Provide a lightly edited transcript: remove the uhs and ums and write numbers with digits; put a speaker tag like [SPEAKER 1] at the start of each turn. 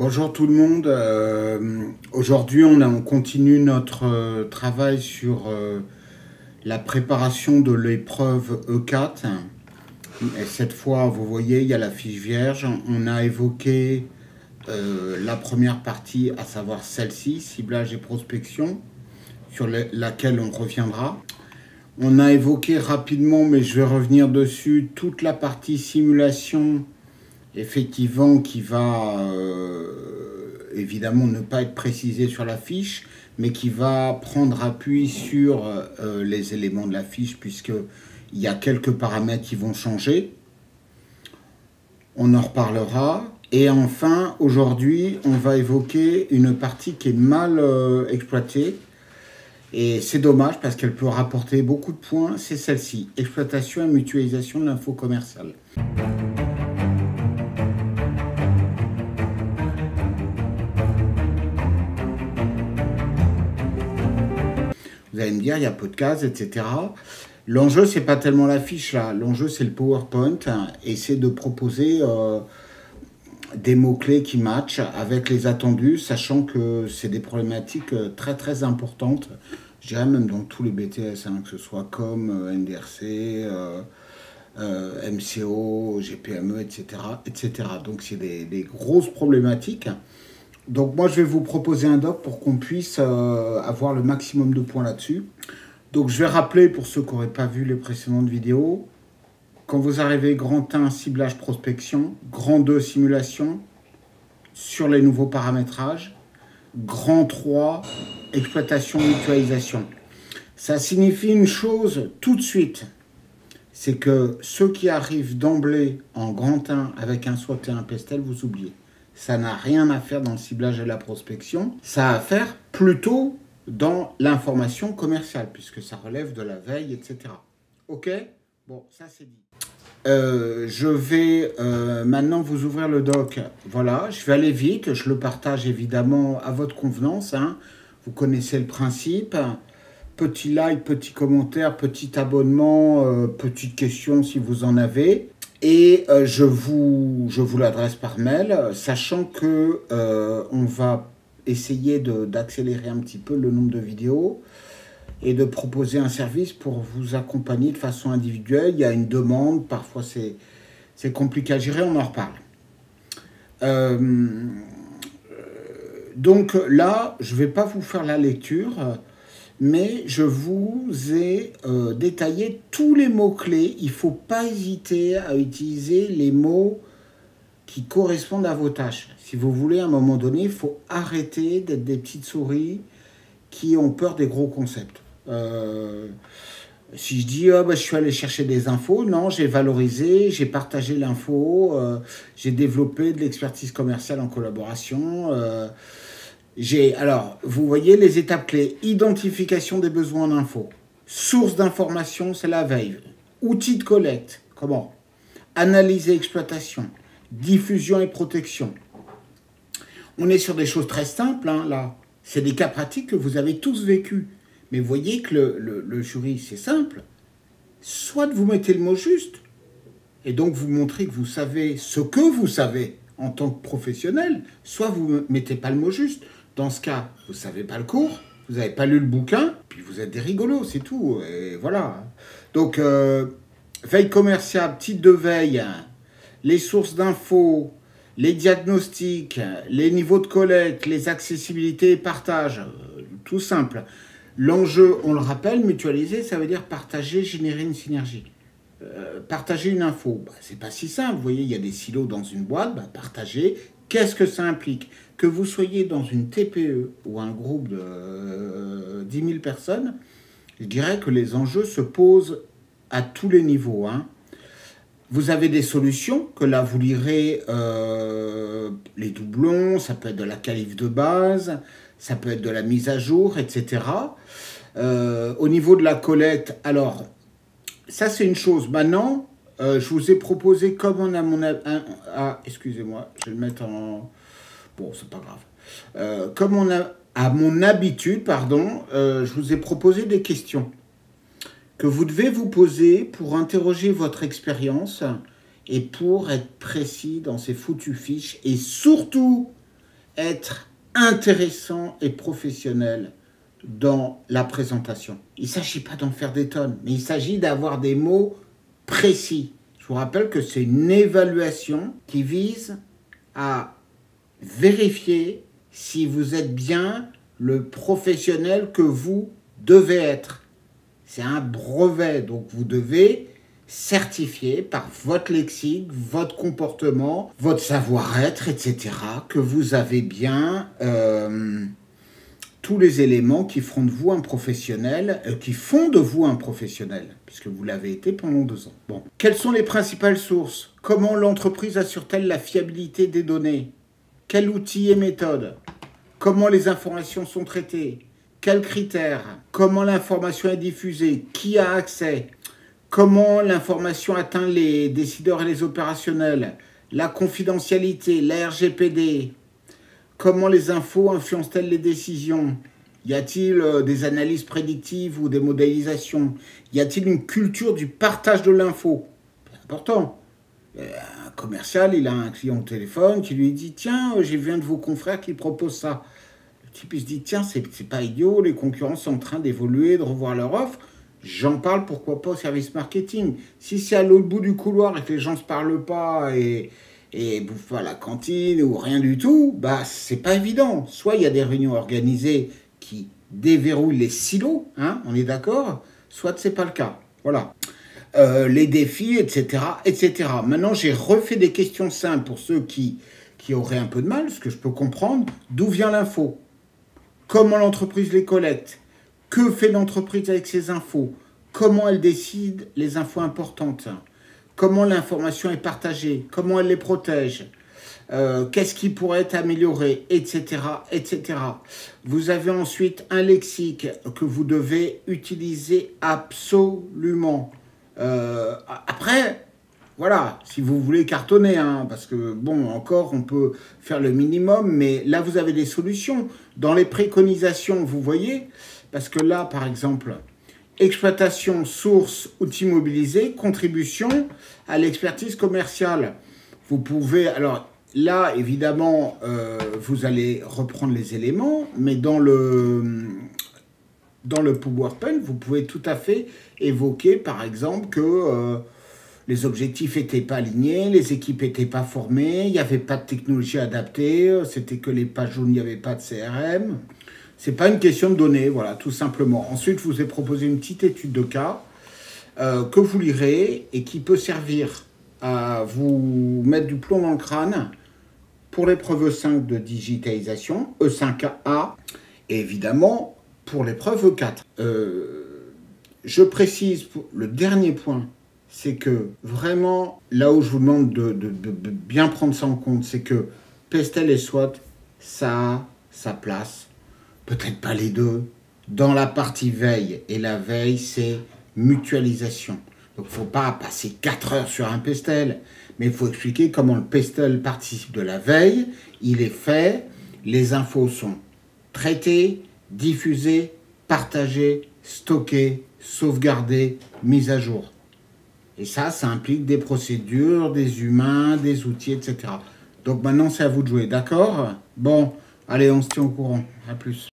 [SPEAKER 1] Bonjour tout le monde. Aujourd'hui, on continue notre travail sur la préparation de l'épreuve E4. Et cette fois, vous voyez, il y a la fiche vierge. On a évoqué la première partie, à savoir celle-ci, ciblage et prospection, sur laquelle on reviendra. On a évoqué rapidement, mais je vais revenir dessus, toute la partie simulation, effectivement, qui va évidemment ne pas être précisée sur la fiche, mais qui va prendre appui sur les éléments de la fiche, puisqu'il y a quelques paramètres qui vont changer. On en reparlera. Et enfin, aujourd'hui, on va évoquer une partie qui est mal exploitée. Et c'est dommage parce qu'elle peut rapporter beaucoup de points. C'est celle-ci, exploitation et mutualisation de l'info commerciale. Vous allez me dire, il y a peu de cases, etc. L'enjeu, c'est pas tellement la fiche là. L'enjeu, c'est le PowerPoint et c'est de proposer des mots-clés qui matchent avec les attendus, sachant que c'est des problématiques très très importantes. Je dirais même dans tous les BTS, que ce soit comme NDRC, MCO, GPME, etc. etc. Donc c'est des grosses problématiques. Donc moi je vais vous proposer un doc pour qu'on puisse avoir le maximum de points là-dessus. Donc je vais rappeler pour ceux qui n'auraient pas vu les précédentes vidéos. Quand vous arrivez grand 1, ciblage prospection, grand 2, simulation, sur les nouveaux paramétrages, grand 3, exploitation, mutualisation. Ça signifie une chose tout de suite, c'est que ceux qui arrivent d'emblée en grand 1 avec un SWOT et un PESTEL, vous oubliez. Ça n'a rien à faire dans le ciblage et la prospection, ça a à faire plutôt dans l'information commerciale, puisque ça relève de la veille, etc. Ok? Bon, ça c'est dit. Je vais maintenant vous ouvrir le doc. Voilà, je vais aller vite, je le partage évidemment à votre convenance. Vous connaissez le principe. Petit like, petit commentaire, petit abonnement, petite question si vous en avez. Et je vous l'adresse par mail, sachant que on va essayer d'accélérer un petit peu le nombre de vidéos et de proposer un service pour vous accompagner de façon individuelle. Il y a une demande, parfois c'est compliqué à gérer, on en reparle. Donc là, je ne vais pas vous faire la lecture, mais je vous ai détaillé tous les mots-clés. Il ne faut pas hésiter à utiliser les mots qui correspondent à vos tâches. Si vous voulez, à un moment donné, il faut arrêter d'être des petites souris qui ont peur des gros concepts. Si je dis je suis allé chercher des infos, non, j'ai valorisé, j'ai partagé l'info, j'ai développé de l'expertise commerciale en collaboration. Alors, vous voyez les étapes clés: identification des besoins d'info, source d'information, c'est la veille, outils de collecte, comment, analyse et exploitation, diffusion et protection. On est sur des choses très simples, là. C'est des cas pratiques que vous avez tous vécus. Mais vous voyez que le jury, c'est simple. Soit vous mettez le mot juste, et donc vous montrez que vous savez ce que vous savez en tant que professionnel, soit vous ne mettez pas le mot juste. Dans ce cas, vous ne savez pas le cours, vous n'avez pas lu le bouquin, puis vous êtes des rigolos, c'est tout. Et voilà. Donc, veille commerciale, titre de veille, les sources d'infos, les diagnostics, les niveaux de collecte, les accessibilités et partage, tout simple. L'enjeu, on le rappelle, mutualiser, ça veut dire partager, générer une synergie. Partager une info, c'est pas si simple. Vous voyez, il y a des silos dans une boîte, partager, qu'est-ce que ça implique? Que vous soyez dans une TPE ou un groupe de 10 000 personnes, je dirais que les enjeux se posent à tous les niveaux. Vous avez des solutions, que là vous lirez les doublons, ça peut être de la qualif de base, ça peut être de la mise à jour, etc. Au niveau de la collecte, alors, ça c'est une chose. Maintenant, je vous ai proposé, comme on a excusez-moi, je vais le mettre en... Bon, c'est pas grave. Comme on a à mon habitude, je vous ai proposé des questions que vous devez vous poser pour interroger votre expérience et pour être précis dans ces foutues fiches. Et surtout, être intéressant et professionnel dans la présentation. Il ne s'agit pas d'en faire des tonnes, mais il s'agit d'avoir des mots précis. Je vous rappelle que c'est une évaluation qui vise à vérifier si vous êtes bien le professionnel que vous devez être. C'est un brevet, donc vous devez certifier par votre lexique, votre comportement, votre savoir-être, etc., que vous avez bien tous les éléments qui font de vous un professionnel, puisque vous l'avez été pendant 2 ans. Bon. Quelles sont les principales sources? Comment l'entreprise assure-t-elle la fiabilité des données? Quels outils et méthodes? Comment les informations sont traitées? Quels critères? Comment l'information est diffusée? Qui a accès? Comment l'information atteint les décideurs et les opérationnels? La confidentialité, la RGPD? Comment les infos influencent-elles les décisions? Y a-t-il des analyses prédictives ou des modélisations? Y a-t-il une culture du partage de l'info? C'est important. Un commercial, il a un client au téléphone qui lui dit « Tiens, j'ai vu un de vos confrères qui propose ça. » Le type, il se dit « Tiens, c'est pas idiot, les concurrents sont en train d'évoluer, de revoir leur offre. J'en parle, pourquoi pas, au service marketing. » Si c'est à l'autre bout du couloir et que les gens ne se parlent pas et bouffent pas à la cantine ou rien du tout, bah c'est pas évident. Soit il y a des réunions organisées qui déverrouillent les silos, hein, on est d'accord, soit c'est pas le cas. Voilà. Les défis, etc., etc. Maintenant, j'ai refait des questions simples pour ceux qui auraient un peu de mal, ce que je peux comprendre. D'où vient l'info? Comment l'entreprise les collecte? Que fait l'entreprise avec ces infos? Comment elle décide les infos importantes? Comment l'information est partagée? Comment elle les protège? Qu'est-ce qui pourrait être amélioré? Etc., etc. Vous avez ensuite un lexique que vous devez utiliser absolument. Après, voilà, si vous voulez cartonner, hein, parce que, bon, encore, on peut faire le minimum, mais là, vous avez des solutions. Dans les préconisations, vous voyez, parce que là, par exemple, exploitation, source, outils mobilisés, contribution à l'expertise commerciale. Vous pouvez, alors là, évidemment, vous allez reprendre les éléments, mais dans le PowerPoint, vous pouvez tout à fait évoquer, par exemple, que les objectifs n'étaient pas alignés, les équipes n'étaient pas formées, il n'y avait pas de technologie adaptée, c'était que les pages jaunes, il n'y avait pas de CRM. Ce n'est pas une question de données, voilà, tout simplement. Ensuite, je vous ai proposé une petite étude de cas que vous lirez et qui peut servir à vous mettre du plomb dans le crâne pour l'épreuve 5 de digitalisation, E5A, et évidemment pour l'épreuve 4. Je précise, le dernier point, c'est que vraiment, là où je vous demande de bien prendre ça en compte, c'est que Pestel et SWOT, ça a sa place, peut-être pas les deux, dans la partie veille. Et la veille, c'est mutualisation. Donc, il ne faut pas passer 4 heures sur un Pestel, mais il faut expliquer comment le Pestel participe de la veille. Il est fait, les infos sont traitées, diffusées, partagées, stockées, sauvegardées, mises à jour. Et ça implique des procédures, des humains, des outils, etc. Donc maintenant, c'est à vous de jouer, d'accord? Bon, allez, on se tient au courant. À plus.